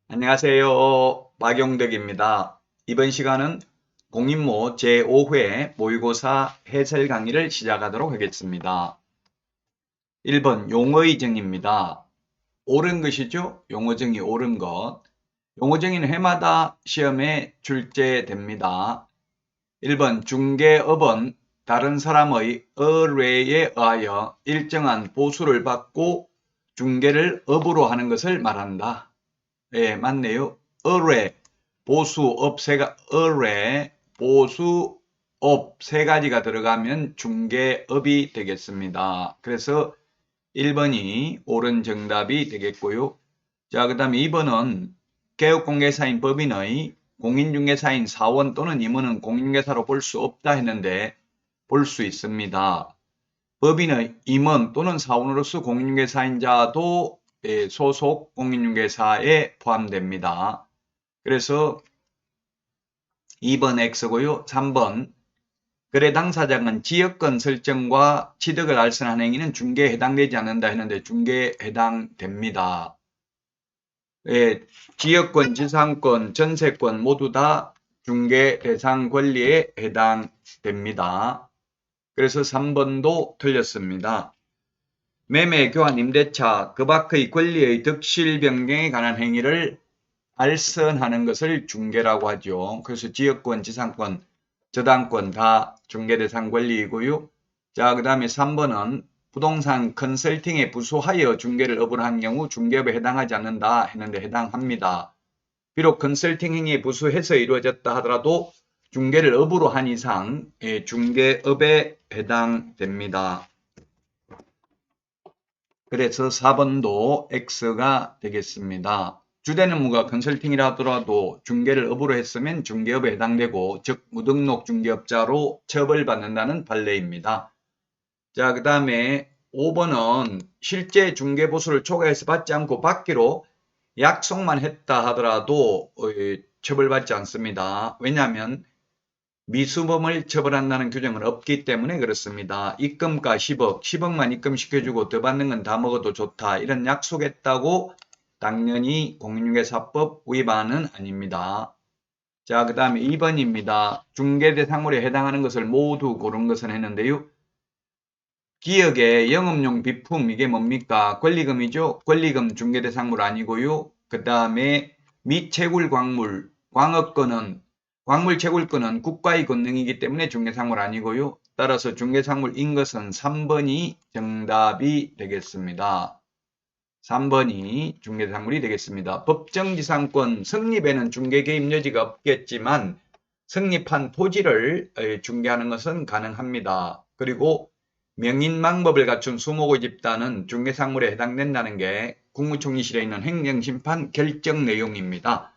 안녕하세요. 박용덕입니다. 이번 시간은 공인모 제5회 모의고사 해설 강의를 시작하도록 하겠습니다. 1번 용어의정의입니다. 옳은 것이죠? 용어정의 옳은 것. 용어정의는 해마다 시험에 출제됩니다. 1번 중개업은 다른 사람의 의뢰에 의하여 일정한 보수를 받고 중개를 업으로 하는 것을 말한다. 예, 맞네요. 의뢰, 보수업 의뢰, 보수업 세 가지가 들어가면 중개업이 되겠습니다. 그래서 1번이 옳은 정답이 되겠고요. 자, 그 다음에 2번은 개업공개사인 법인의 공인중개사인 사원 또는 임원은 공인중개사로 볼 수 없다 했는데 볼 수 있습니다. 법인의 임원 또는 사원으로서 공인중개사인자도 소속 공인중개사에 포함됩니다. 그래서 2번 X고요. 3번 거래 당사자는 지역권 설정과 취득을 알선한 행위는 중개에 해당되지 않는다 했는데 중개에 해당됩니다. 지역권, 지상권, 전세권 모두 다 중개 대상 권리에 해당됩니다. 그래서 3번도 틀렸습니다. 매매, 교환, 임대차, 그 밖의 권리의 득실 변경에 관한 행위를 알선하는 것을 중개라고 하죠. 그래서 지역권, 지상권, 저당권 다 중개 대상 권리이고요. 자, 그 다음에 3번은 부동산 컨설팅에 부수하여 중개를 업을 한 경우 중개업에 해당하지 않는다 했는데 해당합니다. 비록 컨설팅 행위에 부수해서 이루어졌다 하더라도 중개를 업으로 한 이상 중개업에 해당됩니다. 그래서 4번도 X가 되겠습니다. 주된 업무가 컨설팅이라 하더라도 중개를 업으로 했으면 중개업에 해당되고 즉 무등록 중개업자로 처벌받는다는 판례입니다. 자, 그 다음에 5번은 실제 중개보수를 초과해서 받지 않고 받기로 약속만 했다 하더라도 처벌받지 않습니다. 왜냐하면 미수범을 처벌한다는 규정은 없기 때문에 그렇습니다. 입금가 10억, 10억만 입금시켜주고 더 받는 건 다 먹어도 좋다. 이런 약속했다고 당연히 공인중개사법 위반은 아닙니다. 자, 그 다음에 2번입니다. 중개대상물에 해당하는 것을 모두 고른 것은 했는데요. 기업의 영업용 비품 이게 뭡니까? 권리금이죠. 권리금 중개대상물 아니고요. 그 다음에 미채굴 광물, 광업권은 광물 채굴권은 국가의 권능이기 때문에 중개상물 아니고요. 따라서 중개상물인 것은 3번이 정답이 되겠습니다. 3번이 중개상물이 되겠습니다. 법정지상권 성립에는 중개개입 여지가 없겠지만 성립한 토지를 중개하는 것은 가능합니다. 그리고 명인망법을 갖춘 수목의 집단은 중개상물에 해당된다는 게 국무총리실에 있는 행정심판 결정 내용입니다.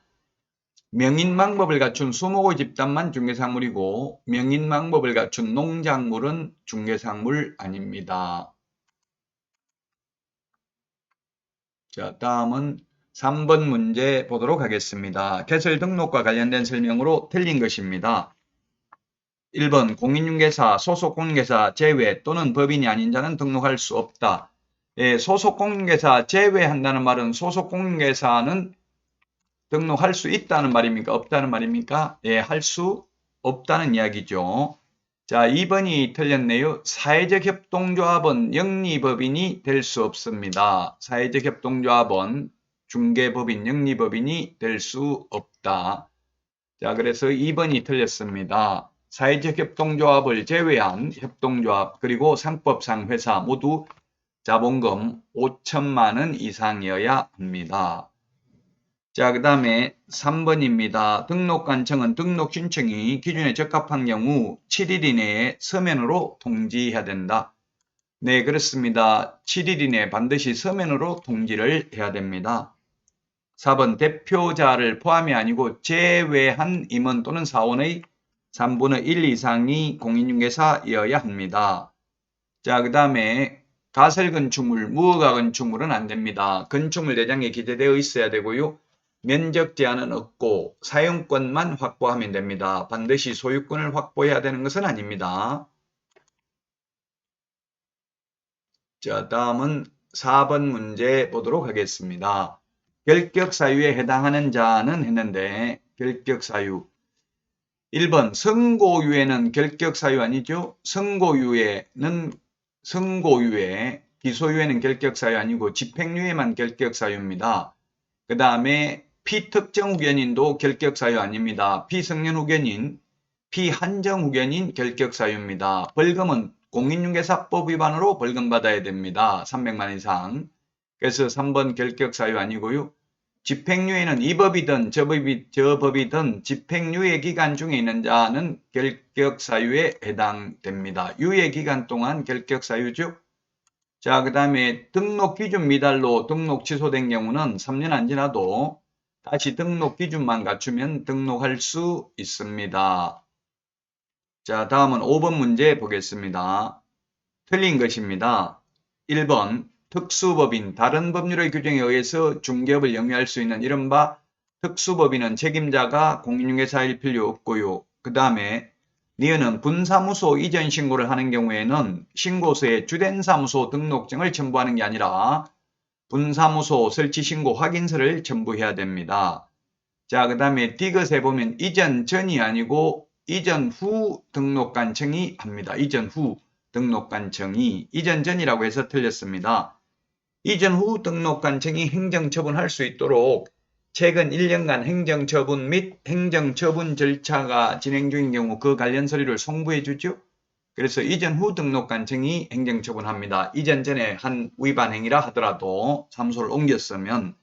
명인망법을 갖춘 수목의 집단만 중개상물이고 명인망법을 갖춘 농작물은 중개상물 아닙니다. 자, 다음은 3번 문제 보도록 하겠습니다. 개설 등록과 관련된 설명으로 틀린 것입니다. 1번 공인중개사, 소속공인중개사 제외 또는 법인이 아닌 자는 등록할 수 없다. 소속공인중개사 제외한다는 말은 소속공인중개사는 등록할 수 있다는 말입니까? 없다는 말입니까? 할 수 없다는 이야기죠. 자, 2번이 틀렸네요. 사회적 협동조합은 영리법인이 될 수 없습니다. 사회적 협동조합은 중개법인, 영리법인이 될 수 없다. 자, 그래서 2번이 틀렸습니다. 사회적 협동조합을 제외한 협동조합 그리고 상법상 회사 모두 자본금 5천만 원 이상이어야 합니다. 자, 그 다음에 3번입니다. 등록관청은 등록 신청이 기준에 적합한 경우 7일 이내에 서면으로 통지해야 된다. 네, 그렇습니다. 7일 이내에 반드시 서면으로 통지를 해야 됩니다. 4번 대표자를 포함이 아니고 제외한 임원 또는 사원의 3분의 1 이상이 공인중개사이어야 합니다. 자, 그 다음에 가설건축물, 무허가 건축물은 안 됩니다. 건축물 대장에 기재되어 있어야 되고요. 면적 제한은 없고 사용권만 확보하면 됩니다. 반드시 소유권을 확보해야 되는 것은 아닙니다. 자, 다음은 4번 문제 보도록 하겠습니다. 결격사유에 해당하는 자는 했는데 결격사유 1번 선고유예는 결격사유 아니죠? 선고유예는 기소유예는 결격사유 아니고 집행유예만 결격사유입니다. 그 다음에 피특정 후견인도 결격사유 아닙니다. 피승nhân 후견인, 피한정 후견인 결격사유입니다. 벌금은 공인중개사법 위반으로 벌금 받아야 됩니다. 300만 이상. 그래서 3번 결격사유 아니고요. 집행유예는 이 법이든 저 법이든 집행유예 기간 중에 있는 자는 결격사유에 해당됩니다. 유예 기간 동안 결격사유죠. 자, 그 다음에 등록 기준 미달로 등록 취소된 경우는 3년 안 지나도 다시 등록 기준만 갖추면 등록할 수 있습니다. 자, 다음은 5번 문제 보겠습니다. 틀린 것입니다. 1번 특수법인, 다른 법률의 규정에 의해서 중개업을 영위할 수 있는 이른바 특수법인은 책임자가 공인중개사일 필요 없고요. 그 다음에 니은은 분사무소 이전 신고를 하는 경우에는 신고서에 주된 사무소 등록증을 첨부하는 게 아니라 분사무소 설치 신고 확인서를 첨부해야 됩니다. 자, 그 다음에 디귿에 보면 이전 전이 아니고 이전 후 등록관청이 합니다. 이전 후 등록관청이 이전 전이라고 해서 틀렸습니다. 이전 후 등록관청이 행정처분할 수 있도록 최근 1년간 행정처분 및 행정처분 절차가 진행 중인 경우 그 관련 서류를 송부해 주죠. 그래서 이전 후 등록관청이 행정처분합니다. 이전 전에 한 위반 행위라 하더라도 사무소를 옮겼으면.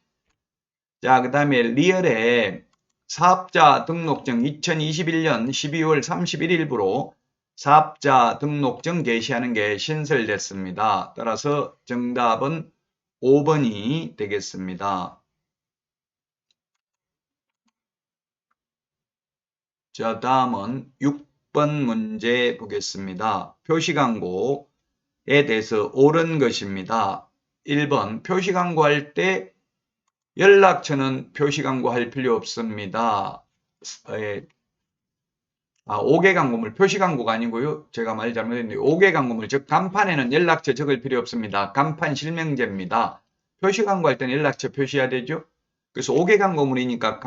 자, 그 다음에 리얼에 사업자 등록증 2021년 12월 31일부로 사업자 등록증 게시하는 게 신설됐습니다. 따라서 정답은 5번이 되겠습니다. 자, 다음은 6번 문제 보겠습니다. 표시광고에 대해서 옳은 것입니다. 1번 표시광고할 때 연락처는 표시광고할 필요 없습니다. 5개 광고물, 표시광고가 아니고요. 제가 말 잘못했는데 5개 광고물, 즉 간판에는 연락처 적을 필요 없습니다. 간판 실명제입니다. 표시광고할 때는 연락처 표시해야 되죠. 그래서 5개 광고물이니까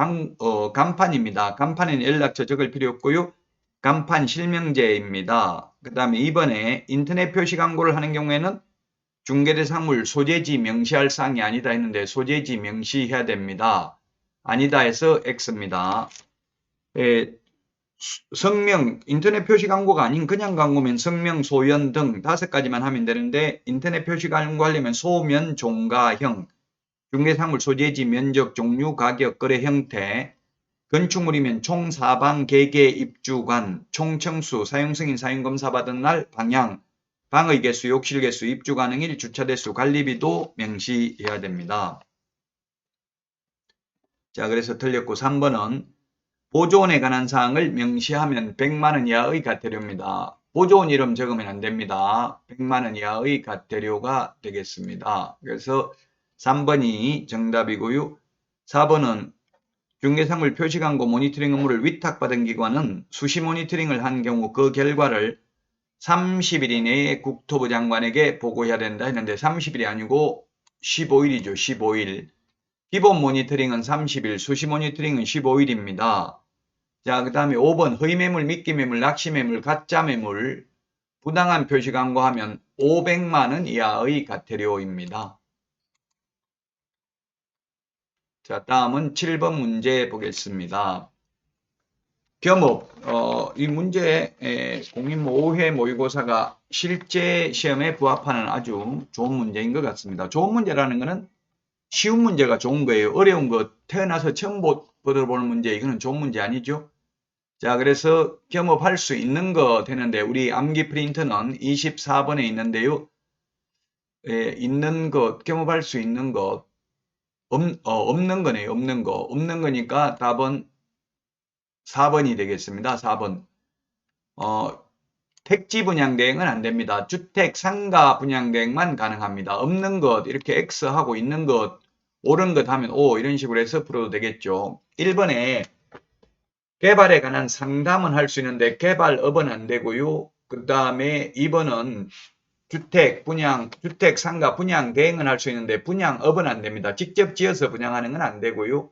간판입니다. 간판에는 연락처 적을 필요 없고요. 간판 실명제입니다. 그 다음에 2번에 인터넷 표시광고를 하는 경우에는 중개대상물 소재지 명시할 사항이 아니다 했는데 소재지 명시해야 됩니다. 아니다 해서 X입니다. 성명, 인터넷 표시 광고가 아닌 그냥 광고면 성명, 소연 등 5가지만 하면 되는데 인터넷 표시 광고 하려면 소면, 종가형, 중개상물 소재지, 면적, 종류, 가격, 거래 형태, 건축물이면 총 사방, 개개, 입주관, 총청수, 사용승인, 사용검사 받은 날, 방향, 방의 개수, 욕실 개수, 입주 가능일, 주차 대수, 관리비도 명시해야 됩니다. 자, 그래서 틀렸고 3번은 보조원에 관한 사항을 명시하면 100만원 이하의 과태료입니다. 보조원 이름 적으면 안 됩니다. 100만원 이하의 과태료가 되겠습니다. 그래서 3번이 정답이고요. 4번은 중개상물 표시광고 모니터링 업무를 위탁받은 기관은 수시 모니터링을 한 경우 그 결과를 30일 이내에 국토부 장관에게 보고해야 된다 했는데 30일이 아니고 15일이죠. 15일. 기본 모니터링은 30일, 수시 모니터링은 15일입니다. 자, 그 다음에 5번 허위매물, 미끼매물, 낚시매물, 가짜매물, 부당한 표시 광고하면 500만원 이하의 과태료입니다. 자, 다음은 7번 문제 보겠습니다. 겸업, 이 문제 공인모 5회 모의고사가 실제 시험에 부합하는 아주 좋은 문제인 것 같습니다. 좋은 문제라는 것은 쉬운 문제가 좋은 거예요. 어려운 거 태어나서 처음 들어보는 문제 이거는 좋은 문제 아니죠. 자, 그래서 겸업할 수 있는 거 되는데 우리 암기 프린트는 24번에 있는데요. 있는 것, 겸업할 수 있는 것 없는 거네요. 없는 거. 없는 거니까 답은 4번이 되겠습니다. 4번. 택지 분양대행은 안 됩니다. 주택 상가 분양대행만 가능합니다. 없는 것 이렇게 X하고 있는 것 옳은 것 하면 O 이런 식으로 해서 풀어도 되겠죠. 1번에 개발에 관한 상담은 할 수 있는데 개발업은 안 되고요. 그 다음에 2번은 주택, 분양, 주택, 상가, 분양 대행은 할 수 있는데 분양업은 안 됩니다. 직접 지어서 분양하는 건 안 되고요.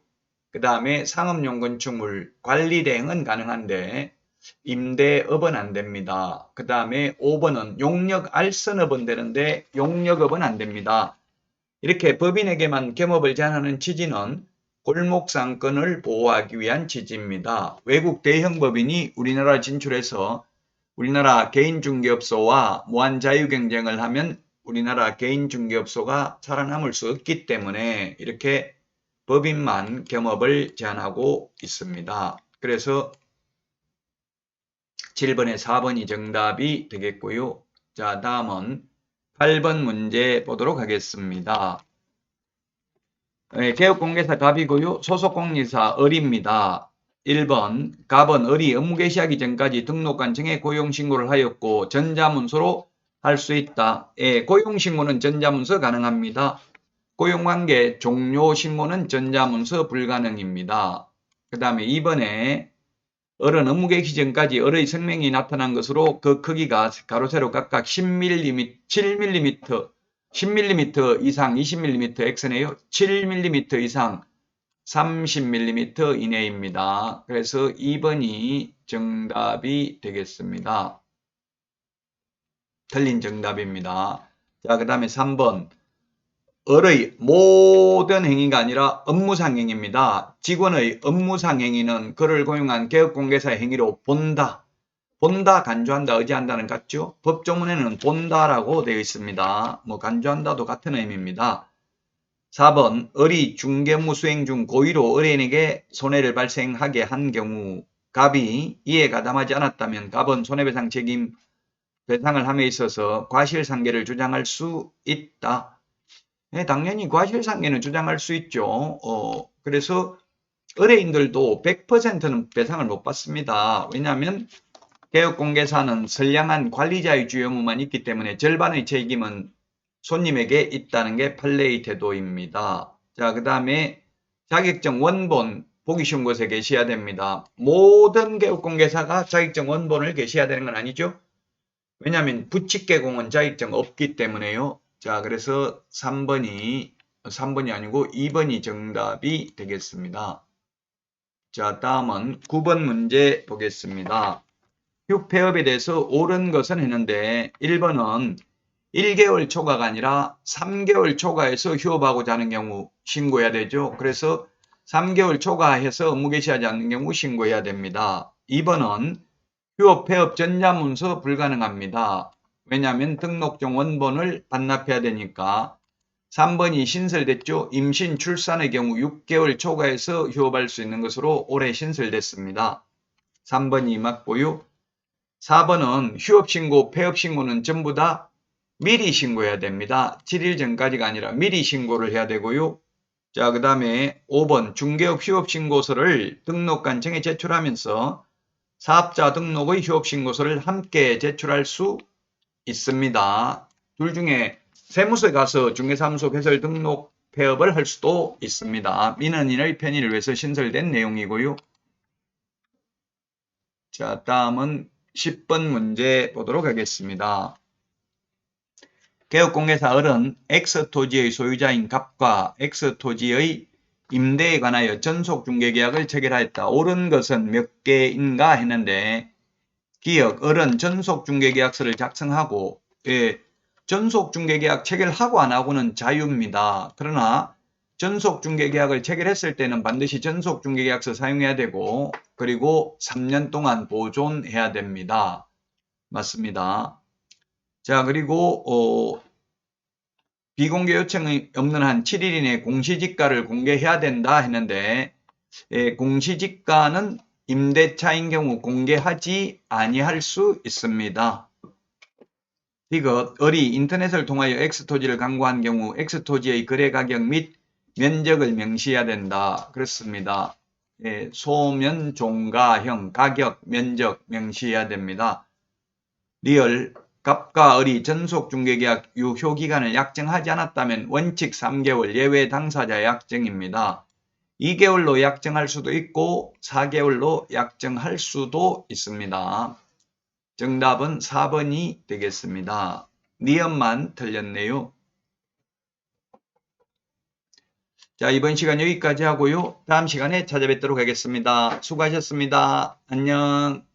그 다음에 상업용 건축물 관리 대행은 가능한데 임대업은 안 됩니다. 그 다음에 5번은 용역 알선업은 되는데 용역업은 안 됩니다. 이렇게 법인에게만 겸업을 제한하는 취지는 골목상권을 보호하기 위한 취지입니다. 외국 대형 법인이 우리나라 진출해서 우리나라 개인중개업소와 무한 자유경쟁을 하면 우리나라 개인중개업소가 살아남을 수 없기 때문에 이렇게 법인만 겸업을 제한하고 있습니다. 그래서 7번에 4번이 정답이 되겠고요. 자, 다음은 8번 문제 보도록 하겠습니다. 개업공개사 갑이고요. 소속공인사 을입니다. 1번 갑은 을이 업무 개시하기 전까지 등록관청에 고용신고를 하였고 전자문서로 할 수 있다. 고용신고는 전자문서 가능합니다. 고용관계 종료신고는 전자문서 불가능입니다. 그 다음에 2번에 을은 업무 개시 전까지 을의 성명이 나타난 것으로 그 크기가 가로 세로 각각 10mm, 7mm, 10mm 이상 20mm X네요. 7mm 이상 30mm 이내입니다. 그래서 2번이 정답이 되겠습니다. 틀린 정답입니다. 자, 그 다음에 3번. 을의 모든 행위가 아니라 업무상 행위입니다. 직원의 업무상 행위는 그를 고용한 개업공개사의 행위로 본다. 본다, 간주한다, 의지한다는 같죠? 법조문에는 본다라고 되어 있습니다. 뭐 간주한다도 같은 의미입니다. 4번 을이 중개무 수행 중 고의로 의뢰인에게 손해를 발생하게 한 경우 갑이 이에 가담하지 않았다면 갑은 손해배상 책임 배상을 함에 있어서 과실상계를 주장할 수 있다. 네, 당연히 과실상계는 주장할 수 있죠. 그래서 의뢰인들도 100%는 배상을 못 받습니다. 왜냐하면 개업공개사는 선량한 관리자의 주요 의무만 있기 때문에 절반의 책임은 손님에게 있다는 게 판례의 태도입니다. 자, 그 다음에 자격증 원본 보기 쉬운 곳에 계셔야 됩니다. 모든 개업공개사가 자격증 원본을 계셔야 되는 건 아니죠. 왜냐하면 부칙개공은 자격증 없기 때문에요. 자, 그래서 3번이 아니고 2번이 정답이 되겠습니다. 자, 다음은 9번 문제 보겠습니다. 휴폐업에 대해서 옳은 것은 했는데 1번은 1개월 초과가 아니라 3개월 초과해서 휴업하고자 하는 경우 신고해야 되죠. 그래서 3개월 초과해서 업무 개시하지 않는 경우 신고해야 됩니다. 2번은 휴업, 폐업 전자문서 불가능합니다. 왜냐하면 등록증 원본을 반납해야 되니까. 3번이 신설됐죠. 임신, 출산의 경우 6개월 초과해서 휴업할 수 있는 것으로 올해 신설됐습니다. 3번이 맞고요. 4번은 휴업신고, 폐업신고는 전부 다 미리 신고해야 됩니다. 7일 전까지가 아니라 미리 신고를 해야 되고요. 자, 그 다음에 5번 중개업 휴업신고서를 등록관청에 제출하면서 사업자 등록의 휴업신고서를 함께 제출할 수 있습니다. 둘 중에 세무서에 가서 중개사무소 개설 등록 폐업을 할 수도 있습니다. 민원인의 편의를 위해서 신설된 내용이고요. 자, 다음은 10번 문제 보도록 하겠습니다. 개업공개사 을은 X토지의 소유자인 갑과 X토지의 임대에 관하여 전속중개계약을 체결하였다. 옳은 것은 몇 개인가 했는데 기억, 을은 전속중개계약서를 작성하고 전속중개계약 체결하고 안 하고는 자유입니다. 그러나 전속중개계약을 체결했을 때는 반드시 전속중개계약서 사용해야 되고 그리고 3년 동안 보존해야 됩니다. 맞습니다. 자, 그리고 비공개 요청이 없는 한 7일 이내 공시지가를 공개해야 된다 했는데 공시지가는 임대차인 경우 공개하지 아니할 수 있습니다. 이것, 을이 인터넷을 통하여 X토지를 강구한 경우 X토지의 거래가격 및 면적을 명시해야 된다. 그렇습니다. 소면, 종가형, 가격, 면적 명시해야 됩니다. 리얼, 갑과 을이 전속중개계약 유효기간을 약정하지 않았다면 원칙 3개월, 예외 당사자 약정입니다. 2개월로 약정할 수도 있고 4개월로 약정할 수도 있습니다. 정답은 4번이 되겠습니다. 니은만 틀렸네요. 자, 이번 시간 여기까지 하고요. 다음 시간에 찾아뵙도록 하겠습니다. 수고하셨습니다. 안녕.